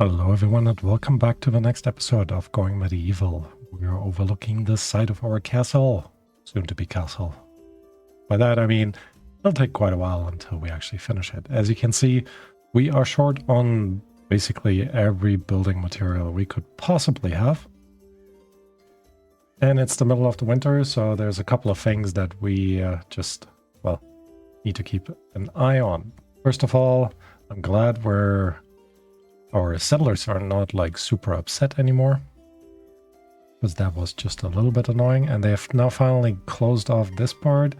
Hello everyone and welcome back to the next episode of Going Medieval. We are overlooking the site of our castle, soon to be castle. By that I mean, it'll take quite a while until we actually finish it. As you can see, we are short on basically every building material we could possibly have. And it's the middle of the winter, so there's a couple of things that we need to keep an eye on. First of all, I'm glad our settlers are not like super upset anymore, because that was just a little bit annoying, and they have now finally closed off this part,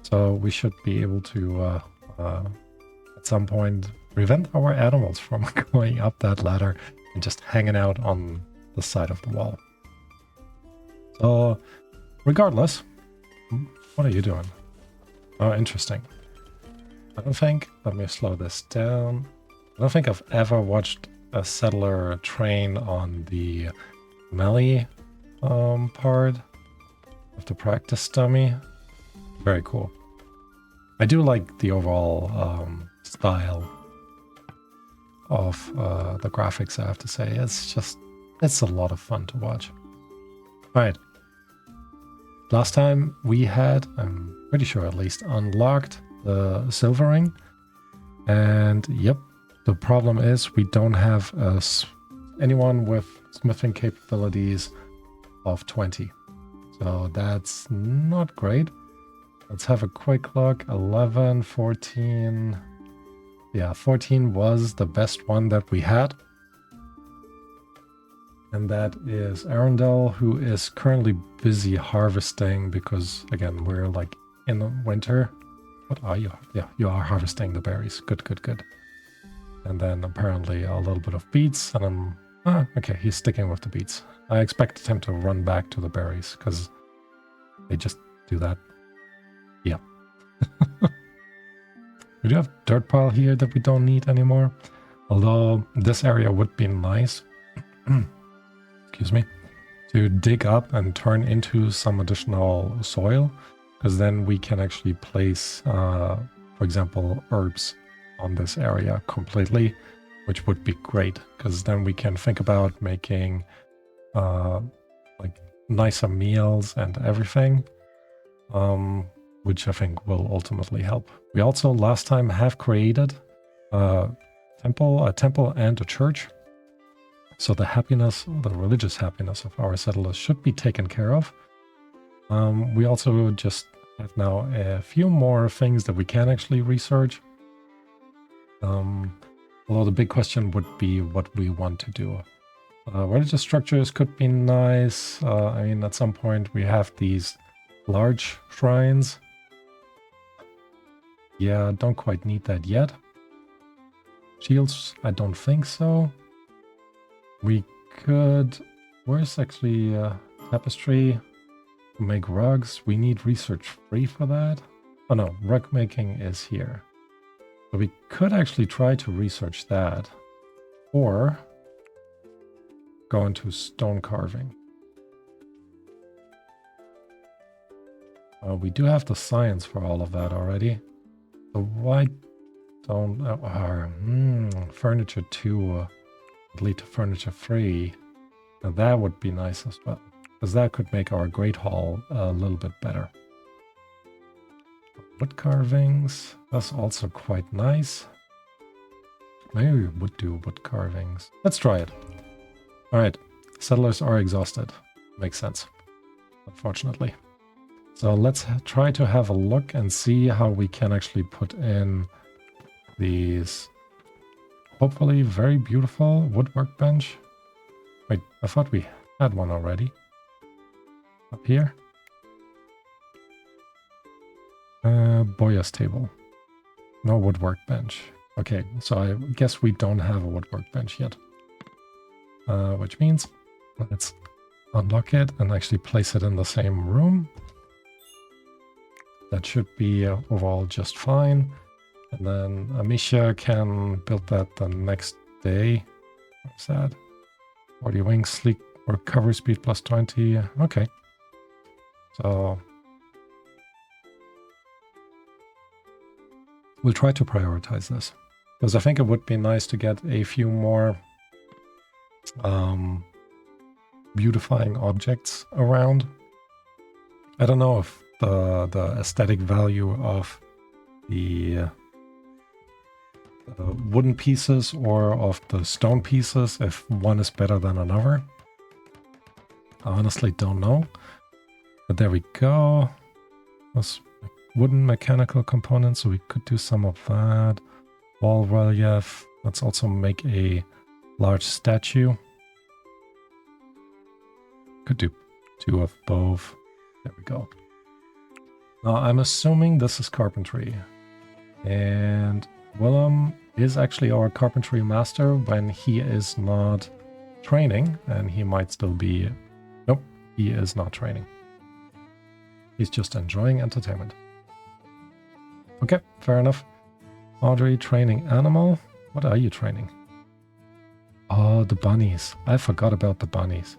so we should be able to at some point prevent our animals from going up that ladder and just hanging out on the side of the wall. So regardless, what are you doing? Oh, interesting. I don't think, let me slow this down. I don't think I've ever watched a settler train on the melee part of the practice dummy. Very cool. I do like the overall style of the graphics, I have to say. It's a lot of fun to watch. Alright. Last time we had, I'm pretty sure at least, unlocked the silver ring. And yep. The problem is we don't have anyone with smithing capabilities of 20. So that's not great. Let's have a quick look. 11, 14. Yeah, 14 was the best one that we had. And that is Arundel, who is currently busy harvesting because, again, we're like in the winter. What are you? Yeah, you are harvesting the berries. Good, good, good. And then apparently a little bit of beets, and okay, he's sticking with the beets. I expected him to run back to the berries, because they just do that. Yeah. We do have dirt pile here that we don't need anymore, although this area would be nice, excuse me, to dig up and turn into some additional soil, because then we can actually place, for example, herbs on this area completely, which would be great, because then we can think about making like nicer meals and everything, which I think will ultimately help. We also last time have created a temple and a church, so the religious happiness of our settlers should be taken care of. We also just have now a few more things that we can actually research. Although the big question would be what we want to do. Religious structures could be nice. I mean, at some point we have these large shrines. Yeah, don't quite need that yet. Shields, I don't think so. We could... Where's actually tapestry to make rugs? We need research 3 for that. Oh no, rug making is here. So we could actually try to research that, or go into stone carving. We do have the science for all of that already. So why don't... furniture 2 would lead to furniture 3. Now that would be nice as well, because that could make our Great Hall a little bit better. Wood carvings, that's also quite nice. Maybe we would do wood carvings. Let's try it. Alright, settlers are exhausted. Makes sense, unfortunately. So let's try to have a look and see how we can actually put in these hopefully very beautiful wood workbench. Wait, I thought we had one already. Up here. Boyer's table. No wood workbench. Okay, so I guess we don't have a wood workbench yet. Which means let's unlock it and actually place it in the same room. That should be overall just fine. And then Amisha can build that the next day. What's that? 40 wings, sleek recovery speed plus 20. Okay. So we'll try to prioritize this, because I think it would be nice to get a few more beautifying objects around. I don't know if the aesthetic value of the wooden pieces or of the stone pieces, if one is better than another. I honestly don't know. But there we go. Those wooden mechanical components, so we could do some of that. Wall relief. Let's also make a large statue. Could do 2 of both. There we go. Now I'm assuming this is carpentry. And Willem is actually our carpentry master when he is not training, and he might still be... Nope, he is not training. He's just enjoying entertainment. Okay, fair enough. Audrey, training animal. What are you training? Oh, the bunnies. I forgot about the bunnies.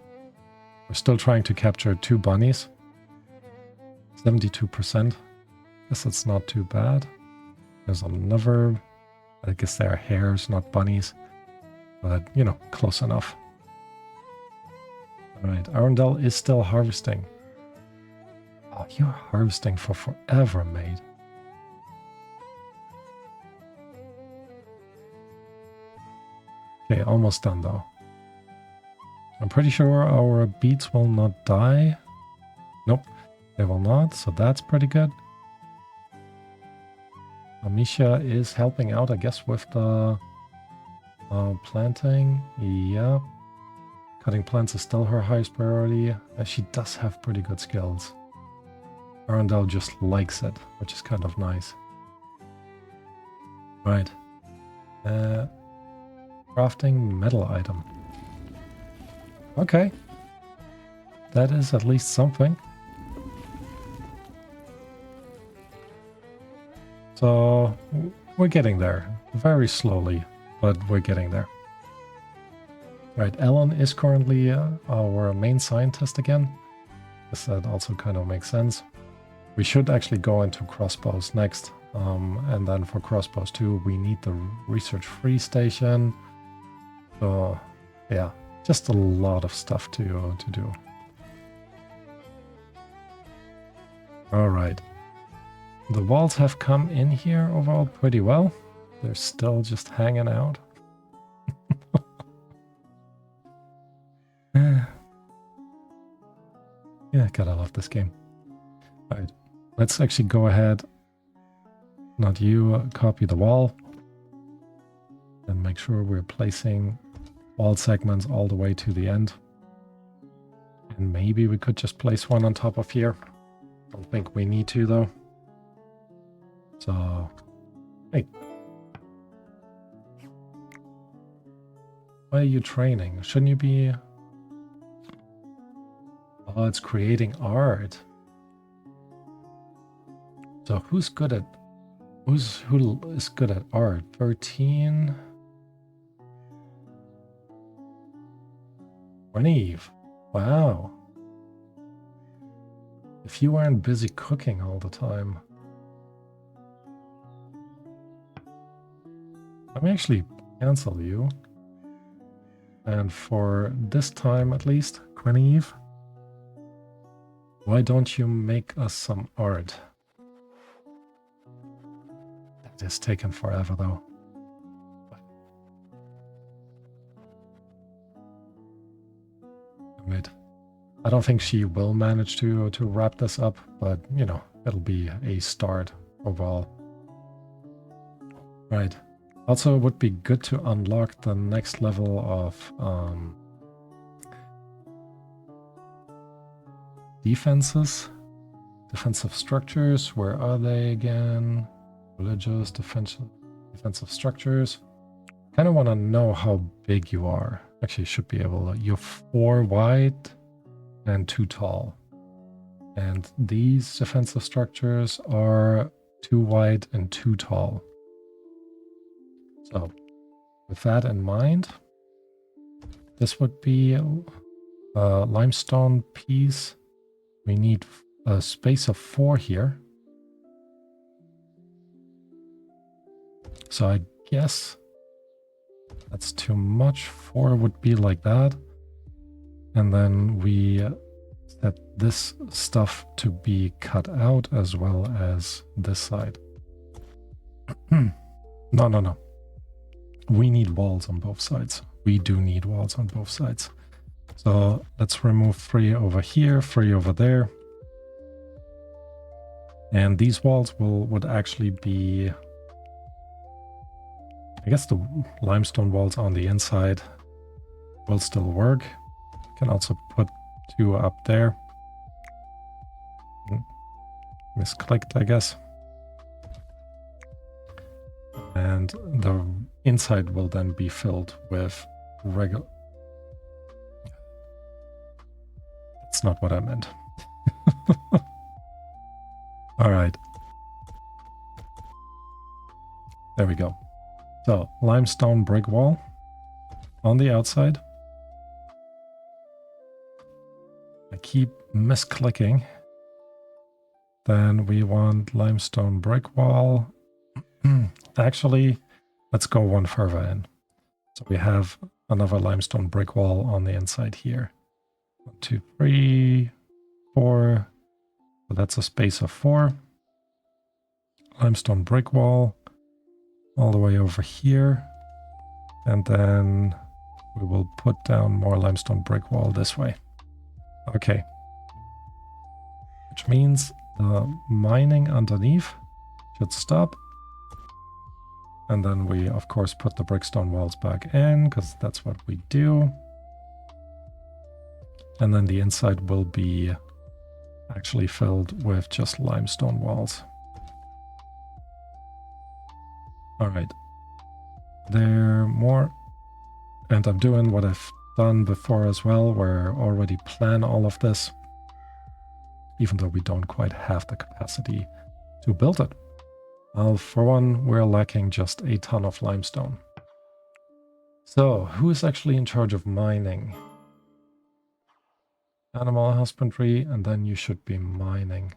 We're still trying to capture 2 bunnies. 72%. Guess that's not too bad. There's another... I guess they're hares, not bunnies. But, you know, close enough. Alright, Arundel is still harvesting. Oh, you're harvesting for forever, mate. Okay, almost done though. I'm pretty sure our beets will not die. Nope, they will not, so that's pretty good. Amisha is helping out, I guess, with the planting. Yeah. Cutting plants is still her highest priority. She does have pretty good skills. Arundel just likes it, which is kind of nice. Right. Crafting metal item. Okay. That is at least something. So, we're getting there. Very slowly, but we're getting there. Right, Ellen is currently our main scientist again. Guess that also kind of makes sense. We should actually go into crossbows next. And then for crossbows too, we need the research free station. So, yeah, just a lot of stuff to do. Alright. The walls have come in here overall pretty well. They're still just hanging out. Yeah, gotta love this game. Alright, let's actually go ahead. Not you, copy the wall. And make sure we're placing wall segments all the way to the end. And maybe we could just place one on top of here. Don't think we need to though. So, hey. Why are you training? Shouldn't you be... Oh, it's creating art. So who is good at art? 13? 20. Wow. If you weren't busy cooking all the time. Let me actually cancel you. And for this time at least, Queneve, why don't you make us some art? That is taking forever though. Wait. I don't think she will manage to wrap this up, but you know, it'll be a start overall. Right. Also, it would be good to unlock the next level of defenses. Defensive structures. Where are they again? Religious, defensive structures. Kind of want to know how big you are. Actually, should be able to. You're 4 wide and 2 tall. And these defensive structures are 2 wide and 2 tall. So, with that in mind, this would be a limestone piece. We need a space of 4 here. So I guess That's too much. 4 would be like that. And then we set this stuff to be cut out as well as this side. No. We need walls on both sides. We do need walls on both sides. So let's remove 3 over here, 3 over there. And these walls would actually be, I guess the limestone walls on the inside will still work. Can also put 2 up there. Misclicked, I guess. And the inside will then be filled with regular... That's not what I meant. All right. There we go. So, limestone brick wall on the outside. I keep misclicking. Then we want limestone brick wall. Actually, let's go one further in. So we have another limestone brick wall on the inside here. 1, 2, 3, 4. So that's a space of 4. Limestone brick wall all the way over here. And then we will put down more limestone brick wall this way. Okay. Which means the mining underneath should stop. And then we, of course, put the brickstone walls back in, because that's what we do. And then the inside will be actually filled with just limestone walls. All right. There are more. And I'm doing what I've done before as well, where I already plan all of this, even though we don't quite have the capacity to build it. Well, for one, we're lacking just a ton of limestone. So, who is actually in charge of mining? Animal husbandry, and then you should be mining.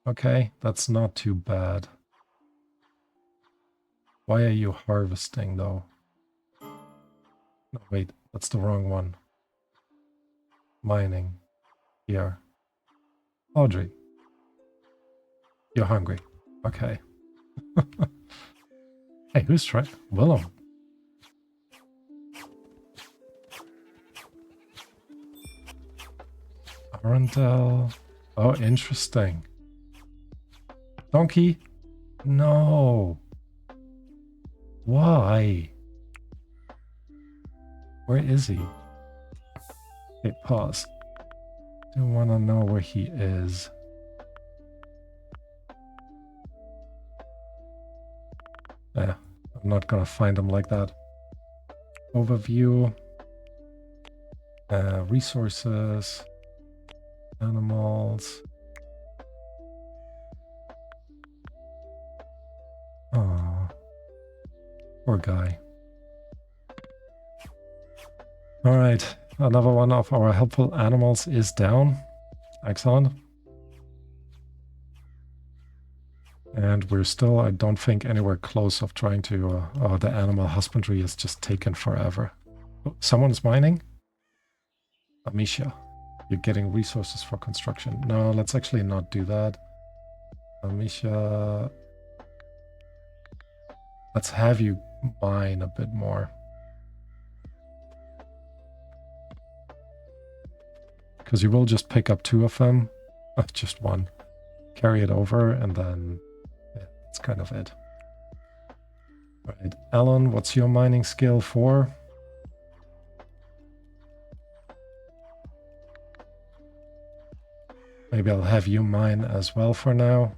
Okay, that's not too bad. Why are you harvesting, though? No, wait, that's the wrong one. Mining. Here. Audrey. You're hungry. Okay. Hey, who's trying? Willem. Arundel. Oh, interesting. Donkey? No. Why? Where is he? Okay, pause. I want to know where he is. Yeah, I'm not gonna find him like that. Overview. Resources. Animals. Oh, poor guy. All right, another one of our helpful animals is down. Excellent. And we're still, I don't think, anywhere close of trying to... the animal husbandry is just taken forever. Oh, someone's mining? Amisha, you're getting resources for construction. No, let's actually not do that. Amisha, let's have you mine a bit more. Because you will just pick up 2 of them. Just 1. Carry it over, and then... yeah, that's kind of it. Right, Alan, what's your mining skill for? Maybe I'll have you mine as well for now.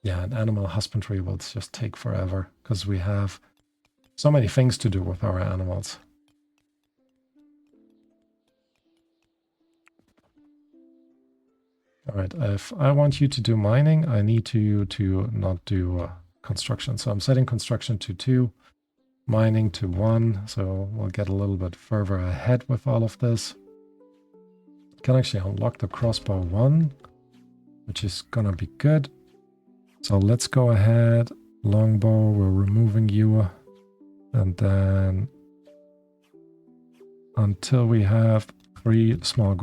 Yeah, and animal husbandry will just take forever, because we have so many things to do with our animals. All right, if I want you to do mining, I need you to not do construction. So I'm setting construction to 2, mining to 1. So we'll get a little bit further ahead with all of this. Can actually unlock the crossbow 1, which is gonna be good. So let's go ahead. longbow, we're removing you. And then until we have 3 small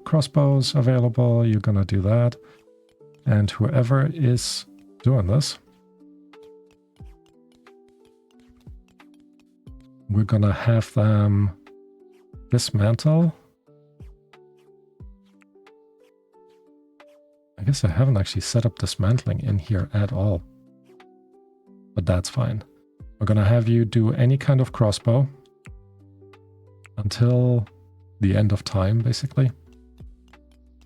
crossbows available, you're gonna do that. And whoever is doing this, we're gonna have them dismantle. I guess I haven't actually set up dismantling in here at all, but that's fine. We're gonna have you do any kind of crossbow until the end of time, basically.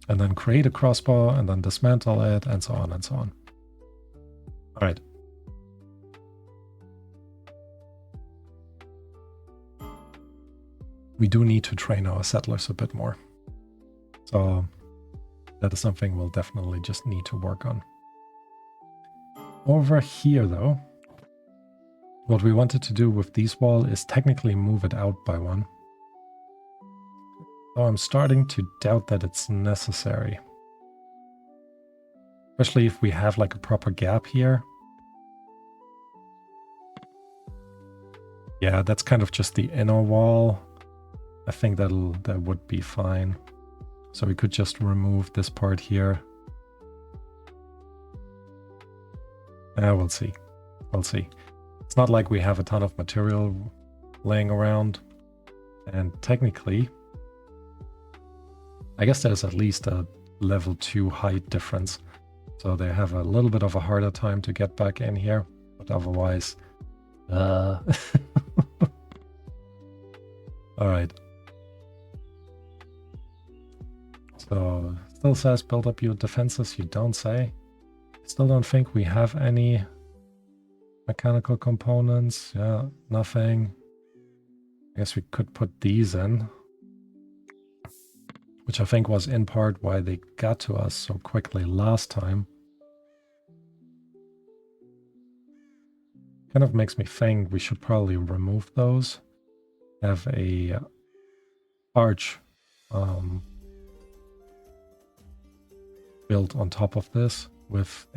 And then create a crossbow and then dismantle it and so on and so on. All right. We do need to train our settlers a bit more. So that is something we'll definitely just need to work on. Over here, though, what we wanted to do with these wall is technically move it out by 1. So I'm starting to doubt that it's necessary. Especially if we have like a proper gap here. Yeah, that's kind of just the inner wall. I think that would be fine. So we could just remove this part here. We'll see. We'll see. It's not like we have a ton of material laying around. And technically, I guess there's at least a level 2 height difference. So they have a little bit of a harder time to get back in here. But otherwise... Alright. So, still says build up your defenses, you don't say. Still don't think we have any mechanical components. Yeah, nothing. I guess we could put these in. Which I think was in part why they got to us so quickly last time. Kind of makes me think we should probably remove those. Have a arch built on top of this with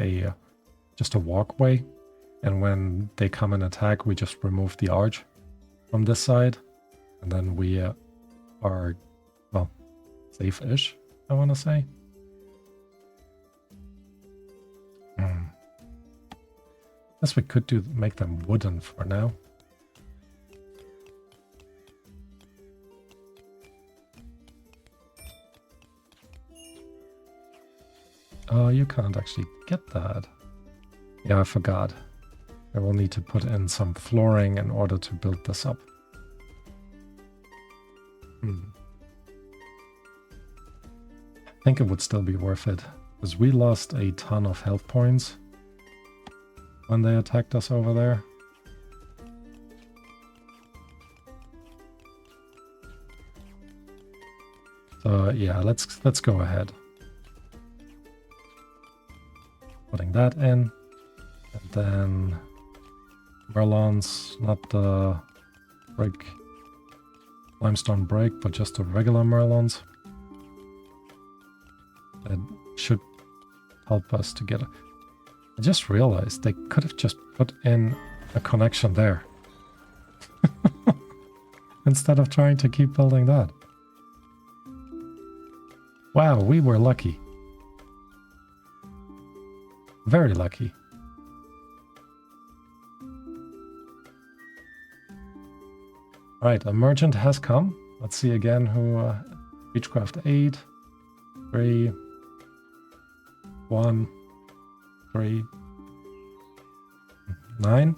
just a walkway, and when they come and attack we just remove the arch from this side, and then we are, well, safe-ish, I want to say. Guess we could make them wooden for now. Oh, you can't actually get that. Yeah, I forgot. I will need to put in some flooring in order to build this up. I think it would still be worth it, because we lost a ton of health points when they attacked us over there. So yeah, let's go ahead. Putting that in, and then merlons, not the limestone brick, but just the regular merlons. That should help us to get. I just realized they could have just put in a connection there instead of trying to keep building that. Wow, we were lucky. Very lucky. Alright, a merchant has come. Let's see again who... Beechcraft 8, 3, 1, 3, 9.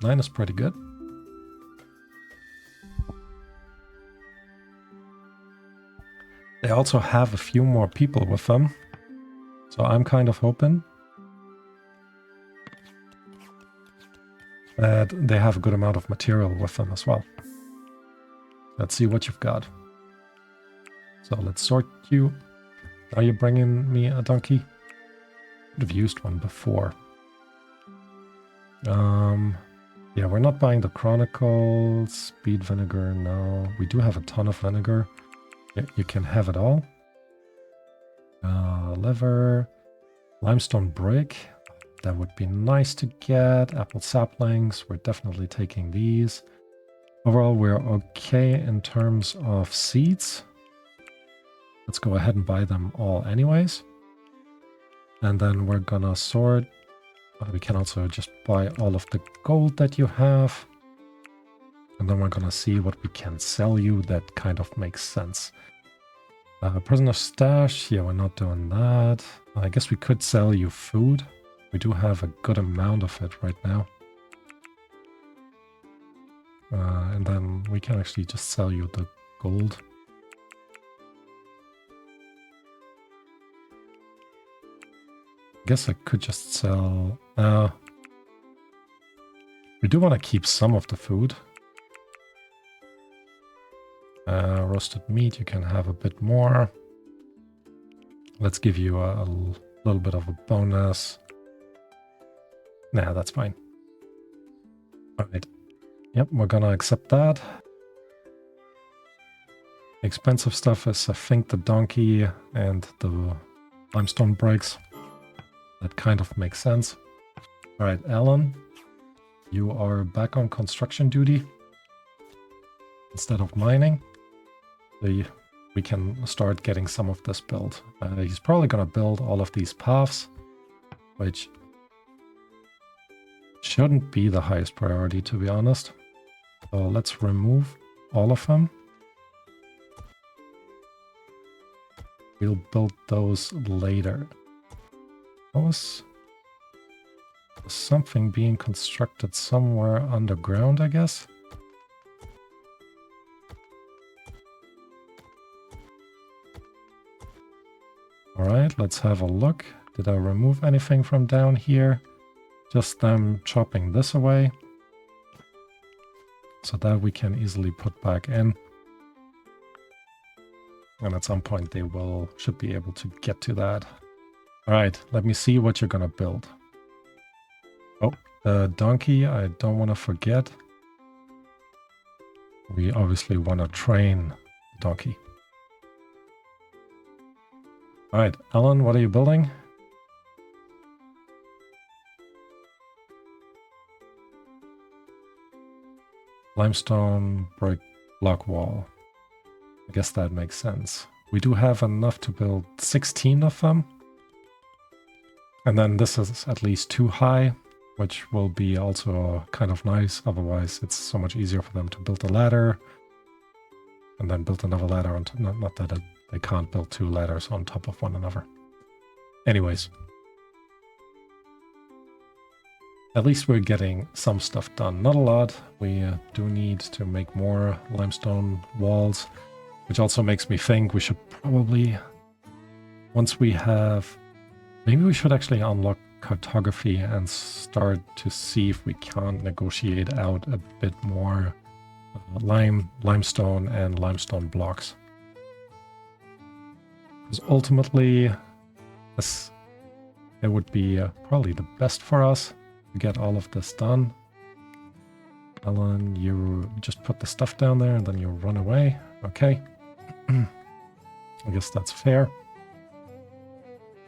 9 is pretty good. They also have a few more people with them. So I'm kind of hoping that they have a good amount of material with them as well. Let's see what you've got. So let's sort you. Are you bringing me a donkey? Could have used one before. Yeah, we're not buying the Chronicles. Speed vinegar, no. We do have a ton of vinegar. Yeah, you can have it all. Leather. Limestone brick. That would be nice to get. Apple saplings, we're definitely taking these. Overall, we're okay in terms of seeds. Let's go ahead and buy them all anyways. And then we're gonna sort. We can also just buy all of the gold that you have. And then we're gonna see what we can sell you that kind of makes sense. Prisoner stash, yeah, we're not doing that. I guess we could sell you food. We do have a good amount of it right now. And then we can actually just sell you the gold. I guess I could just sell... we do want to keep some of the food. Roasted meat, you can have a bit more. Let's give you a little bit of a bonus. Nah, that's fine. Alright. Yep, we're gonna accept that. Expensive stuff is, I think, the donkey and the limestone bricks. That kind of makes sense. Alright, Alan, you are back on construction duty instead of mining. We can start getting some of this built. He's probably going to build all of these paths, which shouldn't be the highest priority, to be honest. So let's remove all of them. We'll build those later. Was something being constructed somewhere underground, I guess? Alright, let's have a look. Did I remove anything from down here? Just them chopping this away. So that we can easily put back in. And at some point they should be able to get to that. Alright, let me see what you're gonna build. Oh, the donkey, I don't want to forget. We obviously want to train the donkey. Alright, Alan, what are you building? Limestone brick block wall. I guess that makes sense. We do have enough to build 16 of them. And then this is at least too high, which will be also kind of nice. Otherwise, it's so much easier for them to build a ladder. And then build another ladder on top. Not that they can't build two ladders on top of one another. Anyways. At least we're getting some stuff done. Not a lot. We do need to make more limestone walls. Which also makes me think we should probably... Once we have... Maybe we should actually unlock cartography and start to see if we can't negotiate out a bit more limestone and limestone blocks. Because ultimately, it would be probably the best for us to get all of this done. Alan, you just put the stuff down there and then you run away. Okay. I guess that's fair.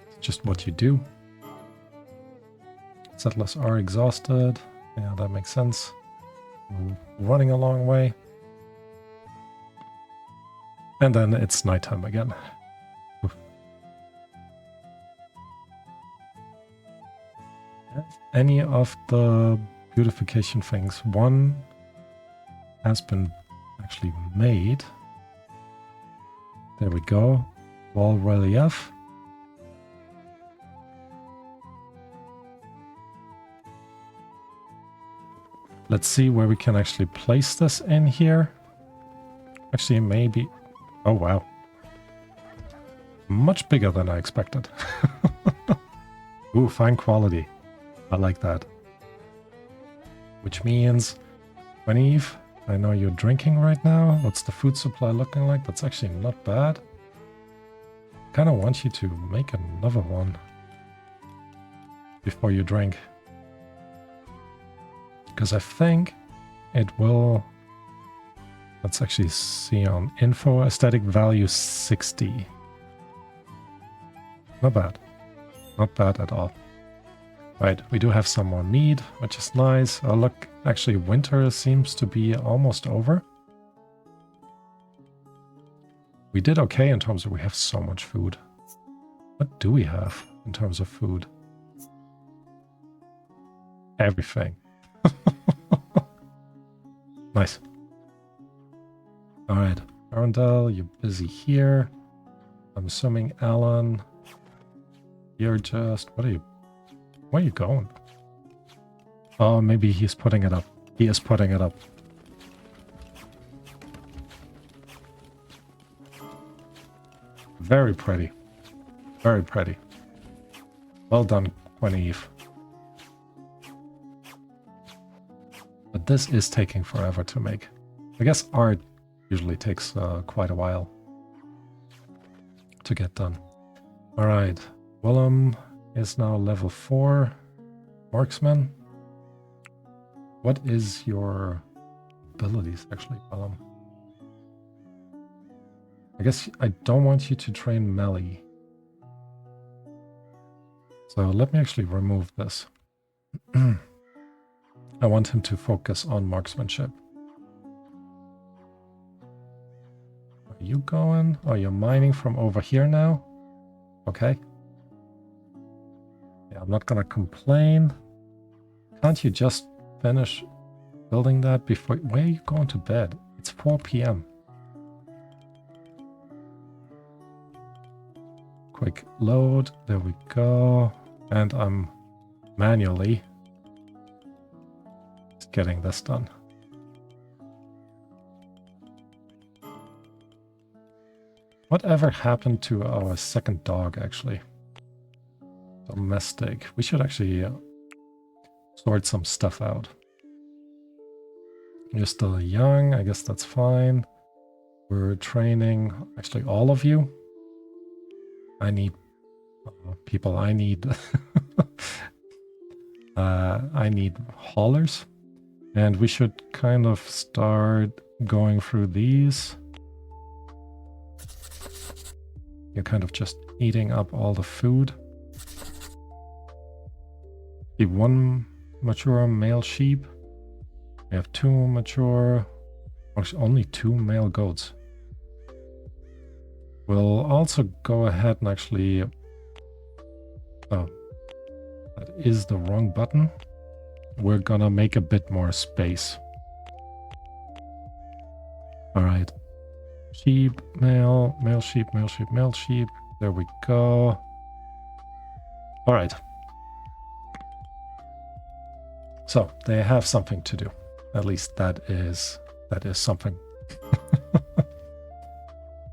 It's just what you do. Settlers are exhausted. Yeah, that makes sense. Running a long way. And then it's nighttime again. Any of the beautification things. One has been actually made. There we go. Wall relief. Let's see where we can actually place this in here. Actually, maybe... Oh, wow. Much bigger than I expected. Ooh, fine quality. I like that. Which means, Eve, I know you're drinking right now. What's the food supply looking like? That's actually not bad. Kind of want you to make another one before you drink. Because I think it will... Let's actually see on info. Aesthetic value 60. Not bad. Not bad at all. Right, we do have some more meat, which is nice. Oh look, actually winter seems to be almost over. We did okay in terms of we have so much food. What do we have in terms of food? Everything. Nice. Alright, Arundel, you're busy here. I'm assuming Alan, you're just... Where are you going? Oh, maybe he's putting it up. He is putting it up. Very pretty. Very pretty. Well done, Queneve. But this is taking forever to make. I guess art usually takes quite a while to get done. Alright, Willem is now level 4 marksman. What is your abilities actually, Willem? I guess I don't want you to train melee. So let me actually remove this. I want him to focus on marksmanship. Are you going? Oh, you're mining from over here now? Okay. Yeah, I'm not gonna complain. Can't you just finish building that before... Where are you going to bed? It's 4 p.m. Quick load. There we go. And I'm manually getting this done. Whatever happened to our second dog, actually? Domestic. We should actually sort some stuff out. You're still young. I guess that's fine. We're training actually all of you. I need people. I need I need haulers. And we should kind of start going through these. You're kind of just eating up all the food. The 1 mature male sheep. We have 2 mature... Actually, only 2 male goats. We'll also go ahead and actually... Oh, that is the wrong button. We're gonna make a bit more space. Alright. Sheep, male, male sheep, male sheep, male sheep. There we go. Alright. So, they have something to do. At least that is something.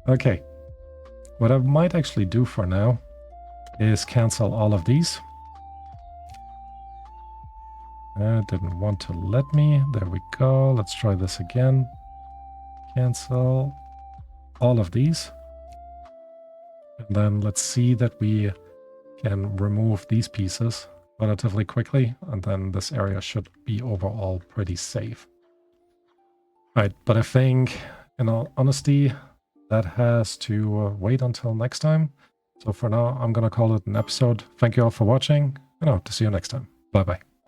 Okay. What I might actually do for now is cancel all of these. Didn't want to let me. There we go. Let's try this again. Cancel all of these. And then let's see that we can remove these pieces relatively quickly. And then this area should be overall pretty safe. Right, but I think, in all honesty, that has to wait until next time. So for now, I'm going to call it an episode. Thank you all for watching, and I hope to see you next time. Bye-bye.